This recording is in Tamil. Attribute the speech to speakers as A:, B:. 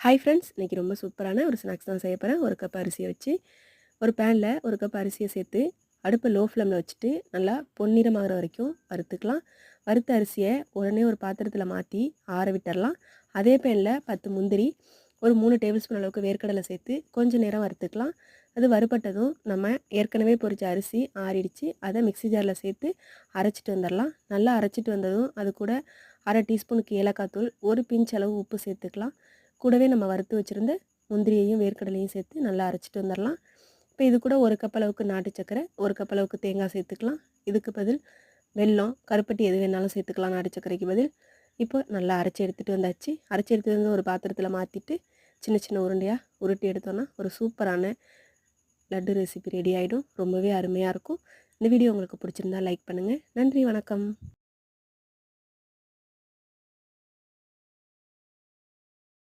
A: ஹாய் ஃப்ரெண்ட்ஸ், இன்றைக்கி ரொம்ப சூப்பரான ஒரு ஸ்நாக்ஸ் தான் செய்ய போகிறேன். ஒரு கப் அரிசியை வச்சு ஒரு பேனில் ஒரு கப் அரிசியை சேர்த்து அடுப்பை லோ ஃப்ளேமில் வச்சுட்டு நல்லா பொன்னிறமாகிற வரைக்கும் வறுத்துக்கலாம். வறுத்த அரிசியை உடனே ஒரு பாத்திரத்தில் மாற்றி ஆற விட்டுடலாம். அதே பேனில் 10 முந்திரி, ஒரு 3 டேபிள் ஸ்பூன் அளவுக்கு வேர்க்கடலை சேர்த்து கொஞ்சம் நேரம் வறுத்துக்கலாம். அது வறுபட்டதும் நம்ம ஏற்கனவே பொரிச்ச அரிசி ஆறிடுச்சு, அதை மிக்ஸி ஜாரில் சேர்த்து அரைச்சிட்டு வந்துடலாம். நல்லா அரைச்சிட்டு வந்ததும் அது கூட அரை டீஸ்பூனுக்கு ஏலக்காய் தூள், ஒரு பிஞ்ச் அளவு உப்பு சேர்த்துக்கலாம். கூடவே நம்ம வறுத்து வச்சுருந்த முந்திரியையும் வேர்க்கடலையும் சேர்த்து நல்லா அரைச்சிட்டு வந்துடலாம். இப்போ இது கூட ஒரு கப் அளவுக்கு நாட்டு சக்கரை, ஒரு கப் அளவுக்கு தேங்காய் சேர்த்துக்கலாம். இதுக்கு பதில் வெல்லம், கருப்பட்டி எது வேணாலும் சேர்த்துக்கலாம் நாட்டு சக்கரைக்கு பதில். இப்போ நல்லா அரைச்சி எடுத்துகிட்டு வந்தாச்சு. அரைச்சி எடுத்துகிட்டு வந்து ஒரு பாத்திரத்தில் மாற்றிட்டு சின்ன சின்ன உருண்டையாக உருட்டி எடுத்தோன்னா ஒரு சூப்பரான லட்டு ரெசிபி ரெடி ஆகிடும். ரொம்பவே அருமையாக இருக்கும். இந்த வீடியோ உங்களுக்கு பிடிச்சிருந்தா லைக் பண்ணுங்கள். நன்றி, வணக்கம்.